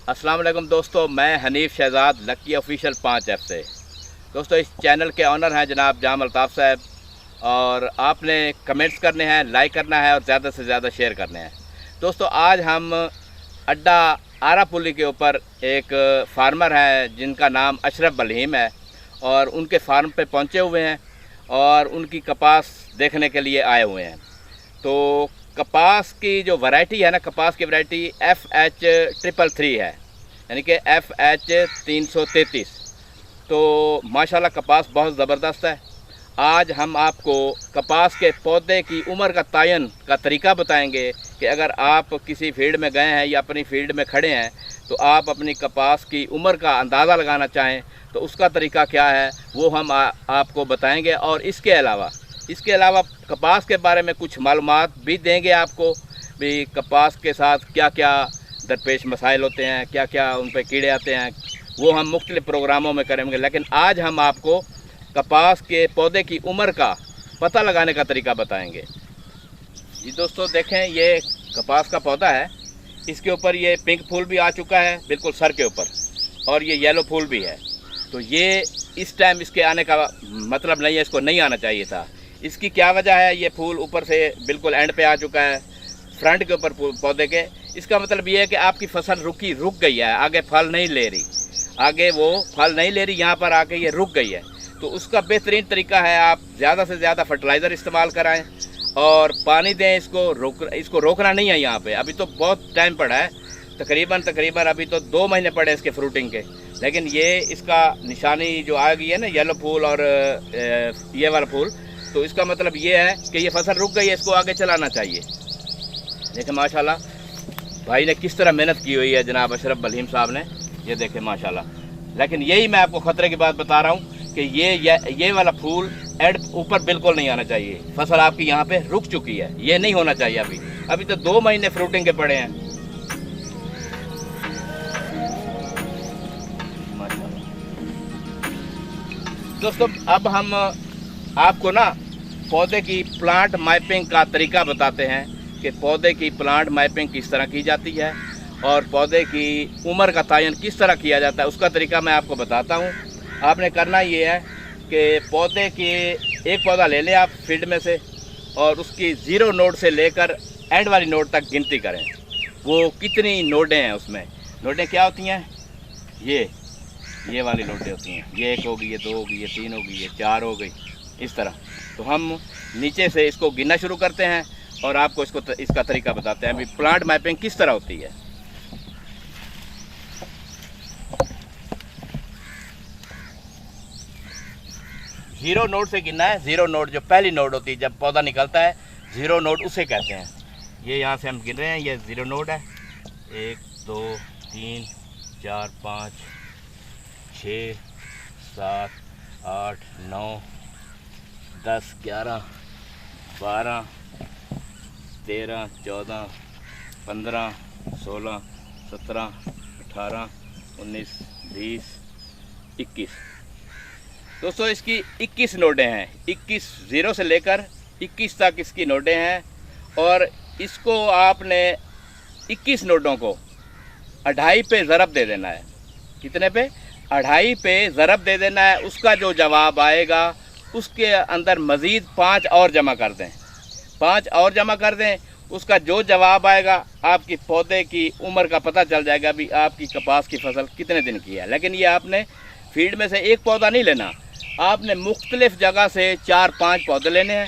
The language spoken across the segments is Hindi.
अस्सलाम वालेकुम दोस्तों, मैं Hanif Shahzad lucky official 5F से। दोस्तों, इस चैनल के ऑनर हैं जनाब जाम अल्ताफ़ साहब, और आपने कमेंट्स करने हैं, लाइक करना है और ज़्यादा से ज़्यादा शेयर करने हैं। दोस्तों, आज हम अड्डा आरापुली के ऊपर एक फार्मर है जिनका नाम अशरफ बलहीम है, और उनके फार्म पे पहुंचे हुए हैं और उनकी कपास देखने के लिए आए हुए हैं। तो कपास की जो वैरायटी है ना, कपास की वैरायटी FH333 है, यानी कि FH333। तो माशाल्लाह कपास बहुत ज़बरदस्त है। आज हम आपको कपास के पौधे की उम्र का तयन का तरीका बताएंगे कि अगर आप किसी फील्ड में गए हैं या अपनी फील्ड में खड़े हैं तो आप अपनी कपास की उम्र का अंदाज़ा लगाना चाहें तो उसका तरीका क्या है वो हम आपको बताएंगे। और इसके अलावा कपास के बारे में कुछ मालूमात भी देंगे आपको, भी कपास के साथ क्या क्या दरपेश मसाइल होते हैं, क्या क्या उन पर कीड़े आते हैं, वो हम मुख्तलिफ प्रोग्रामों में करेंगे। लेकिन आज हम आपको कपास के पौधे की उम्र का पता लगाने का तरीका बताएंगे। जी दोस्तों, देखें, ये कपास का पौधा है, इसके ऊपर ये पिंक फूल भी आ चुका है बिल्कुल सर के ऊपर, और ये येलो फूल भी है। तो ये इस टाइम इसके आने का मतलब नहीं है, इसको नहीं आना चाहिए था। इसकी क्या वजह है? ये फूल ऊपर से बिल्कुल एंड पे आ चुका है, फ्रंट के ऊपर पौधे के। इसका मतलब ये है कि आपकी फसल रुक गई है, आगे फल नहीं ले रही, आगे वो फल नहीं ले रही, यहाँ पर आके ये रुक गई है। तो उसका बेहतरीन तरीका है आप ज़्यादा से ज़्यादा फर्टिलाइज़र इस्तेमाल कराएं और पानी दें। इसको रोकना नहीं है यहाँ पे। अभी तो बहुत टाइम पड़ा है, तकरीबन अभी तो 2 महीने पड़े इसके फ्रूटिंग के। लेकिन ये इसका निशानी जो आ गई है ना, येलो फूल और ये वाला फूल, तो इसका मतलब ये है कि ये फसल रुक गई है, इसको आगे चलाना चाहिए। देखिए माशाल्लाह भाई ने किस तरह मेहनत की हुई है, जनाब अशरफ बलहीम साहब ने, ये देखें माशाल्लाह। लेकिन यही मैं आपको ख़तरे की बात बता रहा हूँ कि ये वाला फूल एड ऊपर बिल्कुल नहीं आना चाहिए। फसल आपकी यहाँ पे रुक चुकी है, ये नहीं होना चाहिए। अभी तो 2 महीने फ्रूटिंग के पड़े हैं माशाल्लाह। दोस्तों, अब हम आपको ना पौधे की प्लांट मैपिंग का तरीका बताते हैं कि पौधे की प्लांट मैपिंग किस तरह की जाती है और पौधे की उम्र का तयन किस तरह किया जाता है, उसका तरीका मैं आपको बताता हूँ। आपने करना ये है कि पौधे की एक पौधा ले लें आप फील्ड में से, और उसकी 0 नोड से लेकर एंड वाली नोड तक गिनती करें। वो कितनी नोडें हैं उसमें। नोडें क्या होती हैं? ये वाली नोडें होती हैं। ये 1 होगी, ये 2 होगी, ये 3 होगी, ये 4 हो गई, इस तरह। तो हम नीचे से इसको गिनना शुरू करते हैं और आपको इसका तरीका बताते हैं अभी प्लांट मैपिंग किस तरह होती है। जीरो नोड से गिनना है। 0 नोड जो पहली नोड होती है, जब पौधा निकलता है, 0 नोड उसे कहते हैं। ये यहाँ से हम गिन रहे हैं, ये 0 नोड है। 1 2 3 4 5 6 7 8 9 10 11 12 13 14 15 16 17 18 19 20 21। दोस्तों, इसकी 21 नोडें हैं। 21 0 से लेकर 21 तक इसकी नोडें हैं, और इसको आपने 21 नोडों को 2.5 पे ज़रब दे देना है। कितने पे? 2.5 पे ज़रब दे देना है। उसका जो जवाब आएगा उसके अंदर मज़ीद 5 और जमा कर दें। 5 और जमा कर दें, उसका जो जवाब आएगा आपकी पौधे की उम्र का पता चल जाएगा भी आपकी कपास की फसल कितने दिन की है। लेकिन ये आपने फील्ड में से एक पौधा नहीं लेना, आपने मुख्तलिफ जगह से 4-5 पौधे लेने हैं।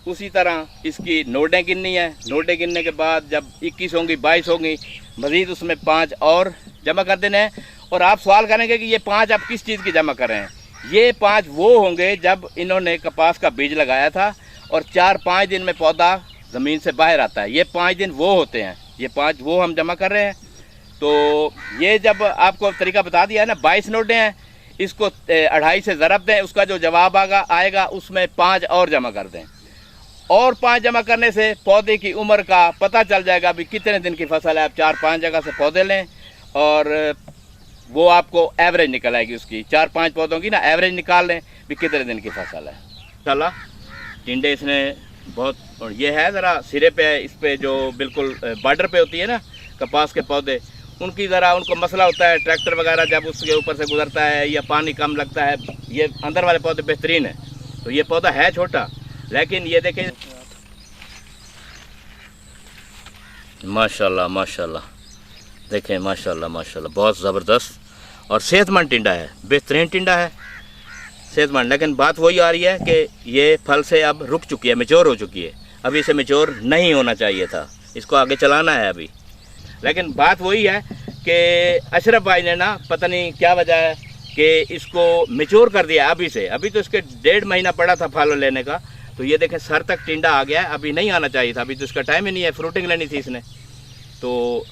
उसी तरह इसकी नोडें गिननी है। नोडें गिनने के बाद जब 21 होंगी, 22 होंगी, मज़ीद उसमें 5 और जमा कर देने हैं। और आप सवाल करेंगे कि ये 5 आप किस चीज़ की जमा कर रहे हैं? ये 5 वो होंगे जब इन्होंने कपास का बीज लगाया था और 4-5 दिन में पौधा ज़मीन से बाहर आता है। ये 5 दिन वो होते हैं, ये 5 वो हम जमा कर रहे हैं। तो ये जब आपको तरीका बता दिया है ना, 22 नोडें हैं, इसको 2.5 से ज़रब दें, उसका जो जवाब आएगा उसमें 5 और जमा कर दें। और 5 जमा करने से पौधे की उम्र का पता चल जाएगा भी कितने दिन की फसल है। आप 4-5 जगह से पौधे लें और वो आपको एवरेज निकल आएगी उसकी। 4-5 पौधों की ना एवरेज निकाल लें भी कितने दिन की फसल है। चला टिंडे इसने बहुत, और ये है ज़रा सिरे पे, इस पे जो बिल्कुल बॉर्डर पे होती है ना कपास के पौधे, उनकी ज़रा उनको मसला होता है, ट्रैक्टर वगैरह जब उसके ऊपर से गुजरता है या पानी कम लगता है। ये अंदर वाले पौधे बेहतरीन है। तो ये पौधा है छोटा, लेकिन ये देखें माशाल्लाह माशाल्लाह, देखें माशाल्लाह माशाल्लाह, बहुत ज़बरदस्त और सेहतमंद टिंडा है, बेहतरीन टिंडा है, सेहतमंद। लेकिन बात वही आ रही है कि ये फल से अब रुक चुकी है, मैच्योर हो चुकी है। अभी इसे मैच्योर नहीं होना चाहिए था, इसको आगे चलाना है अभी। लेकिन बात वही है कि अशरफ भाई ने ना पता नहीं क्या वजह है कि इसको मैच्योर कर दिया अभी से। अभी तो इसके 1.5 महीना पड़ा था फल लेने का, तो ये देखें सर तक टिंडा आ गया है। अभी नहीं आना चाहिए था, अभी तो इसका टाइम ही नहीं है, फ्रूटिंग लेनी थी इसने। तो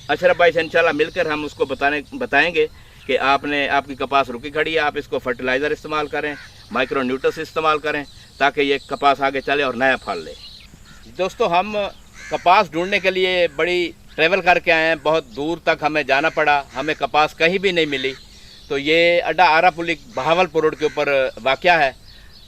अशरफ भाई से इंशाल्लाह मिलकर हम उसको बताएंगे कि आपकी कपास रुकी खड़ी है, आप इसको फर्टिलाइज़र इस्तेमाल करें, माइक्रो न्यूट्रस इस्तेमाल करें, ताकि ये कपास आगे चले और नया फल ले। दोस्तों, हम कपास ढूंढने के लिए बड़ी ट्रैवल करके आए हैं, बहुत दूर तक हमें जाना पड़ा, हमें कपास कहीं भी नहीं मिली। तो ये अड्डा आरापुली बहावलपुर रोड के ऊपर वाक़या है।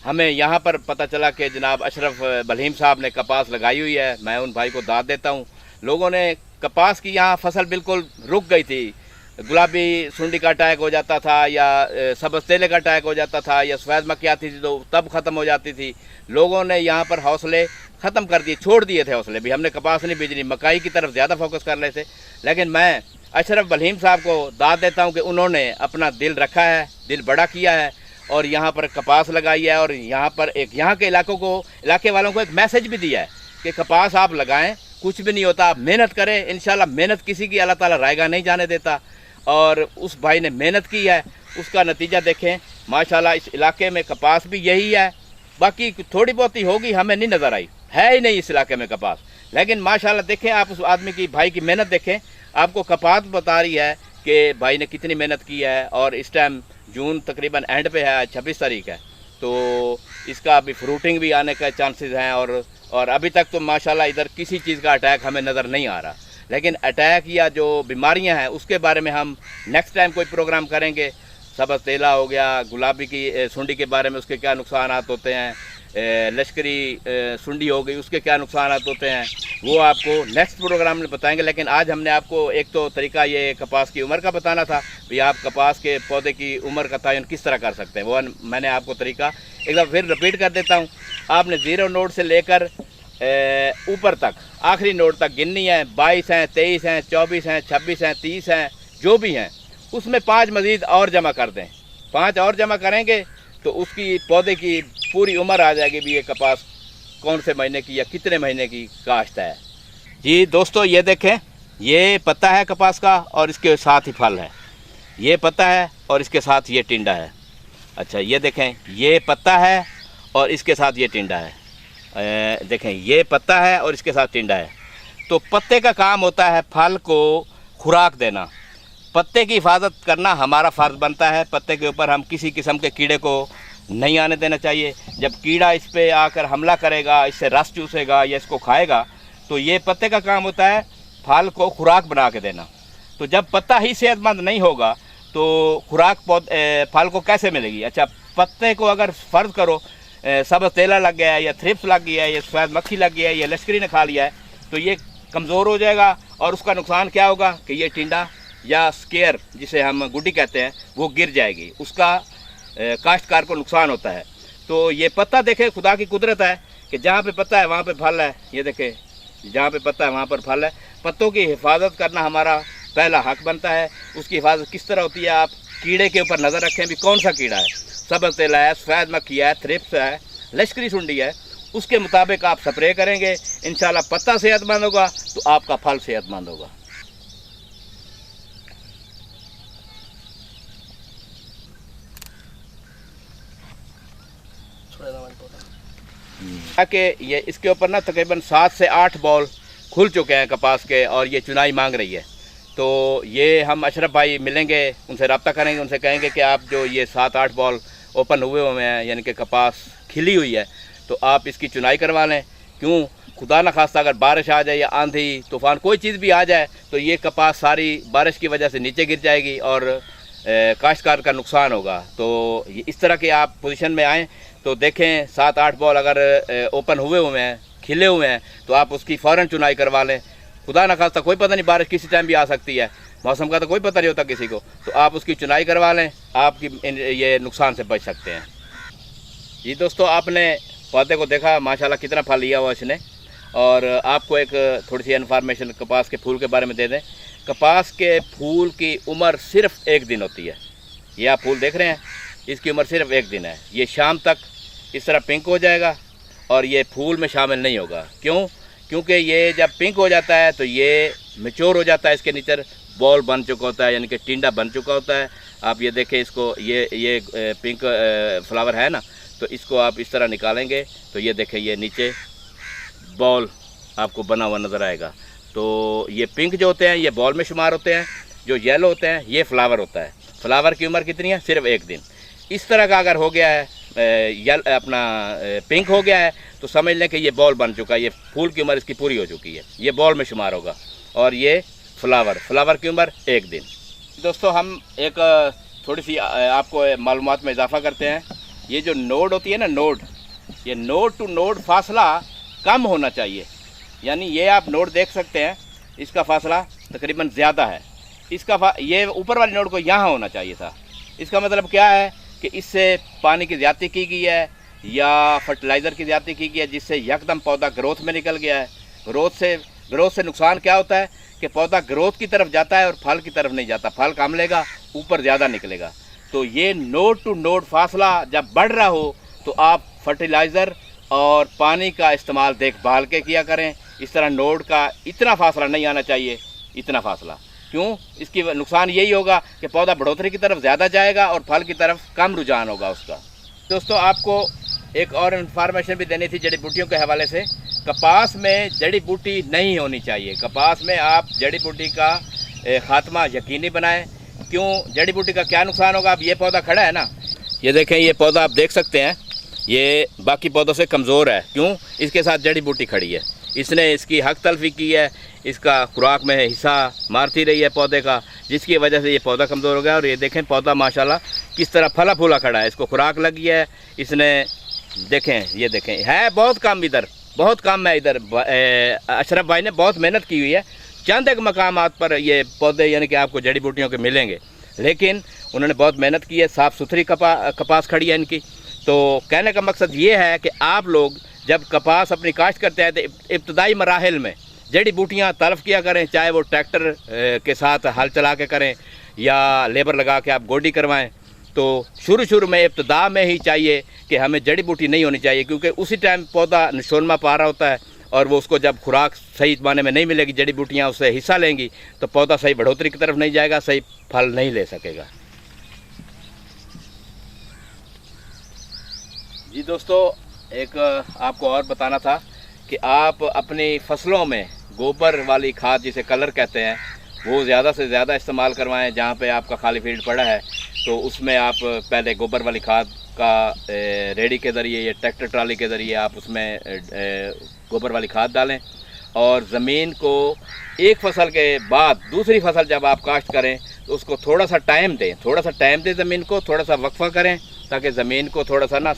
हमें यहाँ पर पता चला कि जनाब अशरफ बलहीम साहब ने कपास लगाई हुई है। मैं उन भाई को दाद देता हूँ। लोगों ने कपास की यहाँ फसल बिल्कुल रुक गई थी। गुलाबी सुंडी का अटैक हो जाता था, या सब्ज़ तेले का अटैक हो जाता था, या सफ़ेद मक्खी आती थी तो तब ख़त्म हो जाती थी। लोगों ने यहाँ पर हौसले ख़त्म कर दिए, छोड़ दिए थे हौसले भी। हमने कपास नहीं बीजनी, मकाई की तरफ ज़्यादा फोकस कर रहे थे। लेकिन मैं अशरफ बलहीम साहब को दाद देता हूँ कि उन्होंने अपना दिल रखा है, दिल बड़ा किया है और यहाँ पर कपास लगाई है। और यहाँ पर यहाँ के इलाके वालों को एक मैसेज भी दिया है कि कपास आप लगाएं, कुछ भी नहीं होता, आप मेहनत करें। इंशाल्लाह मेहनत किसी की अल्लाह ताला रायगा नहीं जाने देता। और उस भाई ने मेहनत की है, उसका नतीजा देखें माशाल्लाह। इस इलाके में कपास भी यही है, बाकी थोड़ी बहुत ही होगी, हमें नहीं नज़र आई, है ही नहीं इस इलाके में कपास। लेकिन माशाल्लाह देखें आप उस आदमी की, भाई की मेहनत देखें, आपको कपास बता रही है कि भाई ने कितनी मेहनत की है। और इस टाइम जून तकरीबन एंड पे है, 26 तारीख है, तो इसका अभी फ्रूटिंग भी आने का चांसेस हैं। और अभी तक तो माशाल्लाह इधर किसी चीज़ का अटैक हमें नज़र नहीं आ रहा। लेकिन अटैक या जो बीमारियां हैं उसके बारे में हम नेक्स्ट टाइम कोई प्रोग्राम करेंगे। सब्ज़ तेला हो गया, गुलाबी की सुंडी के बारे में, उसके क्या नुकसान होते हैं, लश्करी सुंडी हो गई, उसके क्या नुकसान होते हैं, वो आपको नेक्स्ट प्रोग्राम में बताएंगे। लेकिन आज हमने आपको एक तो तरीका ये कपास की उम्र का बताना था, भी आप कपास के पौधे की उम्र का तयन किस तरह कर सकते हैं, वो मैंने आपको तरीका एक बार फिर रिपीट कर देता हूँ। आपने 0 नोड से लेकर ऊपर तक, आखिरी नोड तक गिननी है। 22 हैं, 23 हैं, 24 हैं, 26 हैं, 30 हैं, जो भी हैं, उसमें 5 मज़ीद और जमा कर दें। 5 और जमा करेंगे तो उसकी पौधे की पूरी उम्र आ जाएगी भी ये कपास कौन से महीने की या कितने महीने की काश्त है। जी दोस्तों, ये देखें, ये पत्ता है कपास का और इसके साथ ही फल है। ये पत्ता है और इसके साथ ये टिंडा है। अच्छा, ये देखें, ये पत्ता है और इसके साथ ये टिंडा है। देखें, ये पत्ता है और इसके साथ टिंडा है। तो पत्ते का काम होता है फल को खुराक देना, पत्ते की हिफाजत करना हमारा फ़र्ज़ बनता है। पत्ते के ऊपर हम किसी किस्म के कीड़े को नहीं आने देना चाहिए। जब कीड़ा इस पर आकर हमला करेगा, इससे रस चूसेगा या इसको खाएगा, तो ये पत्ते का काम होता है फल को खुराक बना के देना। तो जब पत्ता ही सेहतमंद नहीं होगा तो खुराक फल को कैसे मिलेगी। अच्छा, पत्ते को अगर फ़र्ज़ करो सब्ज़ तेला लग गया है, या थ्रिप्स लग गया है, या सफ़ेद मक्खी लग गया है, या लश्करी ने खा लिया है, तो ये कमज़ोर हो जाएगा। और उसका नुकसान क्या होगा कि ये टिंडा या स्केयर जिसे हम गुड्डी कहते हैं वो गिर जाएगी, उसका काश्तकार को नुकसान होता है। तो ये पत्ता देखें, खुदा की कुदरत है कि जहाँ पे पत्ता है वहाँ पे फल है। ये देखें, जहाँ पे पत्ता है वहाँ पर फल है। पत्तों की हिफाजत करना हमारा पहला हक बनता है। उसकी हिफाजत किस तरह होती है, आप कीड़े के ऊपर नज़र रखें भी कौन सा कीड़ा है, सब्ज़ तेला है, सफ़ेद मक्खी है, थ्रिप्स है, लश्करी सुंडी है, उसके मुताबिक आप स्प्रे करेंगे। इंशाल्लाह पत्ता सेहतमंद होगा तो आपका फल सेहतमंद होगा। कि ये इसके ऊपर ना तकरीबन 7 से 8 बॉल खुल चुके हैं कपास के और ये चुनाई मांग रही है। तो ये हम अशरफ भाई मिलेंगे, उनसे रब्ता करेंगे, उनसे कहेंगे कि आप जो ये 7-8 बॉल ओपन हुए हैं, यानी कि कपास खिली हुई है, तो आप इसकी चुनाई करवा लें। क्यों, खुदा न खास्ता अगर बारिश आ जाए या आंधी तूफ़ान कोई चीज़ भी आ जाए तो ये कपास सारी बारिश की वजह से नीचे गिर जाएगी और काश्तकार का नुकसान होगा। तो इस तरह के आप पोजीशन में आएँ तो देखें 7-8 बॉल अगर ओपन हुए हैं, खिले हुए हैं, तो आप उसकी फ़ौरन चुनाई करवा लें। खुदा न खास्ता कोई पता नहीं बारिश किसी टाइम भी आ सकती है, मौसम का तो कोई पता नहीं होता किसी को, तो आप उसकी चुनाई करवा लें, आपकी ये नुकसान से बच सकते हैं। जी दोस्तों, आपने पौधे को देखा माशाल्लाह कितना फल लिया हुआ इसने। और आपको एक थोड़ी सी इन्फॉर्मेशन कपास के फूल के बारे में दे दें। कपास के फूल की उम्र सिर्फ 1 दिन होती है। ये आप फूल देख रहे हैं, इसकी उम्र सिर्फ 1 दिन है। ये शाम तक इस तरह पिंक हो जाएगा और ये फूल में शामिल नहीं होगा। क्यों? क्योंकि ये जब पिंक हो जाता है तो ये मैच्योर हो जाता है, इसके नीचे बॉल बन चुका होता है, यानी कि टिंडा बन चुका होता है। आप ये देखें, इसको ये पिंक फ्लावर है ना, तो इसको आप इस तरह निकालेंगे तो ये देखें, ये नीचे बॉल आपको बना हुआ नज़र आएगा। तो ये पिंक जो होते हैं ये बॉल में शुमार होते हैं, जो येलो होते हैं ये फ्लावर होता है। फ्लावर की उम्र कितनी है? सिर्फ 1 दिन। इस तरह का अगर हो गया है, पिंक हो गया है, तो समझ लें कि ये बॉल बन चुका है, ये फूल की उम्र इसकी पूरी हो चुकी है, ये बॉल में शुमार होगा। और ये फ्लावर की उम्र 1 दिन। दोस्तों, हम एक थोड़ी सी आपको मालूमात में इजाफा करते हैं। ये जो नोड होती है ना, नोड, ये नोड टू नोड फासला कम होना चाहिए। यानी ये आप नोड देख सकते हैं, इसका फासला तकरीबन ज़्यादा है। ये ऊपर वाली नोड को यहाँ होना चाहिए था। इसका मतलब क्या है कि इससे पानी की ज़्यादती की गई है या फर्टिलाइज़र की ज़्यादती की गई है, जिससे यकदम पौधा ग्रोथ में निकल गया है। ग्रोथ से नुकसान क्या होता है कि पौधा ग्रोथ की तरफ जाता है और फल की तरफ नहीं जाता। फल कम लेगा, ऊपर ज़्यादा निकलेगा। तो ये नोड टू नोड फासला जब बढ़ रहा हो तो आप फर्टिलाइज़र और पानी का इस्तेमाल देखभाल के किया करें। इस तरह नोड का इतना फासला नहीं आना चाहिए, इतना फासला। क्यों? इसकी नुकसान यही होगा कि पौधा बढ़ोतरी की तरफ ज़्यादा जाएगा और फल की तरफ कम रुझान होगा उसका। दोस्तों, आपको एक और इन्फॉर्मेशन भी देनी थी जड़ी बूटियों के हवाले से। कपास में जड़ी बूटी नहीं होनी चाहिए। कपास में आप जड़ी बूटी का खात्मा यकीनी बनाएं। क्यों? जड़ी बूटी का क्या नुकसान होगा? अब ये पौधा खड़ा है ना, ये देखें, ये पौधा आप देख सकते हैं, ये बाकी पौधों से कमज़ोर है। क्यों? इसके साथ जड़ी बूटी खड़ी है, इसने इसकी हक तलफी की है, इसका खुराक में हिस्सा मारती रही है पौधे का, जिसकी वजह से ये पौधा कमज़ोर हो गया। और ये देखें, पौधा माशाल्लाह किस तरह फला फूला खड़ा है, इसको खुराक लगी है। इसने देखें, ये देखें, है बहुत कम, इधर बहुत कम है। इधर अशरफ भाई ने बहुत मेहनत की हुई है। चंद एक मकामात पर ये पौधे यानी कि आपको जड़ी बूटियों के मिलेंगे, लेकिन उन्होंने बहुत मेहनत की है। साफ़ सुथरी कपास खड़ी है इनकी। तो कहने का मकसद ये है कि आप लोग जब कपास अपनी काश्त करते हैं तो इब्तदाई मराहिल में जड़ी बूटियाँ तलफ़ किया करें, चाहे वो ट्रैक्टर के साथ हल चला के करें या लेबर लगा के आप गोडी करवाएं। तो शुरू में इब्तदा में ही चाहिए कि हमें जड़ी बूटी नहीं होनी चाहिए, क्योंकि उसी टाइम पौधा नशोनमा पा रहा होता है और वो उसको जब खुराक सही माने में नहीं मिलेगी, जड़ी बूटियाँ उससे हिस्सा लेंगी, तो पौधा सही बढ़ोतरी की तरफ नहीं जाएगा, सही फल नहीं ले सकेगा। जी दोस्तों, एक आपको और बताना था कि आप अपनी फसलों में गोबर वाली खाद, जिसे कलर कहते हैं, वो ज़्यादा से ज़्यादा इस्तेमाल करवाएं। जहाँ पे आपका खाली फील्ड पड़ा है तो उसमें आप पहले गोबर वाली खाद का रेडी के ज़रिए या ट्रैक्टर ट्राली के ज़रिए आप उसमें गोबर वाली खाद डालें। और ज़मीन को एक फसल के बाद दूसरी फसल जब आप काश्त करें तो उसको थोड़ा सा टाइम दें, ज़मीन को थोड़ा सा वक्फा करें, ताकि ज़मीन को थोड़ा सा ना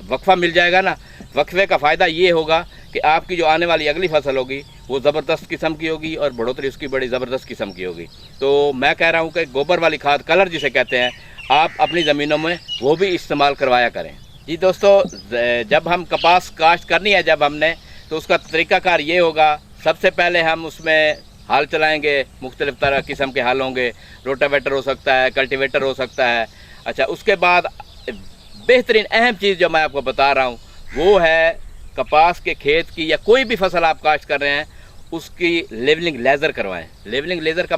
वक्फा मिल जाएगा ना। वक्फे का फ़ायदा ये होगा कि आपकी जो आने वाली अगली फसल होगी वो ज़बरदस्त किस्म की होगी और बढ़ोतरी उसकी बड़ी ज़बरदस्त किस्म की होगी। तो मैं कह रहा हूँ कि गोबर वाली खाद, कलर जिसे कहते हैं, आप अपनी ज़मीनों में वो भी इस्तेमाल करवाया करें। जी दोस्तों, जब हम कपास काश्त करनी है जब हमने, तो उसका तरीक़ाकार ये होगा, सबसे पहले हम उसमें हल चलाएँगे, मुख्तलिफ़ तरह किस्म के हल होंगे, रोटावेटर हो सकता है, कल्टीवेटर हो सकता है। अच्छा, उसके बाद बेहतरीन अहम चीज़ जो मैं आपको बता रहा हूँ वो है कपास के खेत की या कोई भी फसल आप काश्त कर रहे हैं उसकी लेवलिंग लेज़र करवाएं। लेवलिंग लेज़र का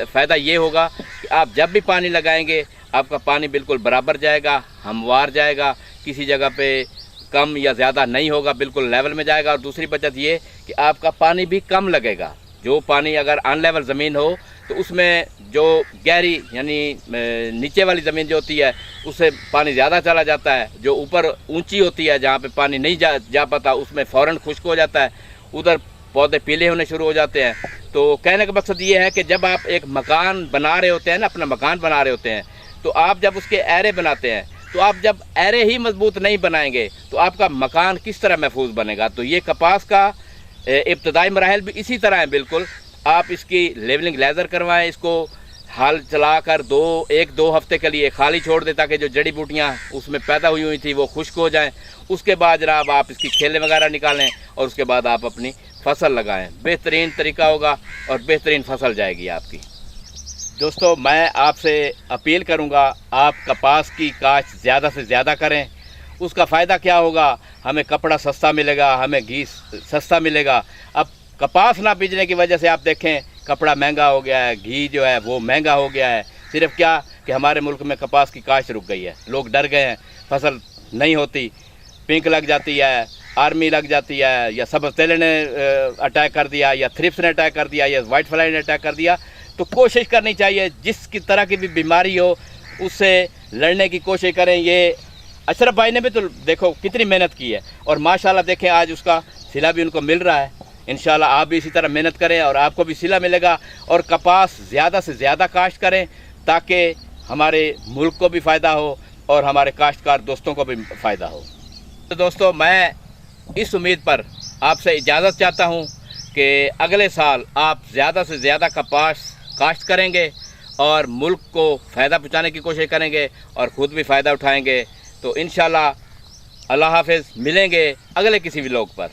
फ़ायदा ये होगा कि आप जब भी पानी लगाएंगे आपका पानी बिल्कुल बराबर जाएगा, हमवार जाएगा, किसी जगह पे कम या ज़्यादा नहीं होगा, बिल्कुल लेवल में जाएगा। और दूसरी बचत ये कि आपका पानी भी कम लगेगा। जो पानी अगर अनलेवल ज़मीन हो तो उसमें जो गहरी यानी नीचे वाली ज़मीन जो होती है उससे पानी ज़्यादा चला जाता है। जो ऊपर ऊंची होती है जहाँ पे पानी नहीं जा पाता उसमें फ़ौरन खुश्क हो जाता है, उधर पौधे पीले होने शुरू हो जाते हैं। तो कहने का मकसद ये है कि जब आप एक मकान बना रहे होते हैं ना, अपना मकान बना रहे होते हैं, तो आप जब उसके एरे बनाते हैं तो आप जब एरे ही मजबूत नहीं बनाएंगे तो आपका मकान किस तरह महफूज बनेगा। तो ये कपास का इब्तदाई मराहल भी इसी तरह है बिल्कुल। आप इसकी लेवलिंग लेज़र करवाएं, इसको हाल चलाकर 1-2 हफ्ते के लिए खाली छोड़ दें ताकि जो जड़ी बूटियाँ उसमें पैदा हुई थी वो खुश्क हो जाएं। उसके बाद जनाब आप इसकी खेलें वगैरह निकालें और उसके बाद आप अपनी फसल लगाएं। बेहतरीन तरीका होगा और बेहतरीन फसल जाएगी आपकी। दोस्तों, मैं आपसे अपील करूंगा, आप कपास की काश्त ज़्यादा से ज़्यादा करें। उसका फ़ायदा क्या होगा, हमें कपड़ा सस्ता मिलेगा, हमें घी सस्ता मिलेगा। अब कपास ना बीजने की वजह से आप देखें कपड़ा महंगा हो गया है, घी जो है वो महंगा हो गया है। सिर्फ क्या कि हमारे मुल्क में कपास की काश्त रुक गई है, लोग डर गए हैं, फसल नहीं होती, पिंक लग जाती है, आर्मी लग जाती है, या सब्ज़ तेले ने अटैक कर दिया, या थ्रिप्स ने अटैक कर दिया, या वाइट फ्लाई ने अटैक कर दिया। तो कोशिश करनी चाहिए जिस की तरह की भी बीमारी हो उससे लड़ने की कोशिश करें। ये अशरफ भाई ने भी तो देखो कितनी मेहनत की है और माशाल्लाह देखें आज उसका सिला भी उनको मिल रहा है। इंशाल्लाह आप भी इसी तरह मेहनत करें और आपको भी सिला मिलेगा। और कपास ज़्यादा से ज़्यादा काश्त करें ताकि हमारे मुल्क को भी फ़ायदा हो और हमारे काश्तकार दोस्तों को भी फ़ायदा हो। तो दोस्तों, मैं इस उम्मीद पर आपसे इजाज़त चाहता हूँ कि अगले साल आप ज़्यादा से ज़्यादा कपास काश्त करेंगे और मुल्क को फ़ायदा पहुँचाने की कोशिश करेंगे और ख़ुद भी फ़ायदा उठाएंगे। तो इंशाल्लाह अल्लाह हाफ़िज़, मिलेंगे अगले किसी व्लॉग पर।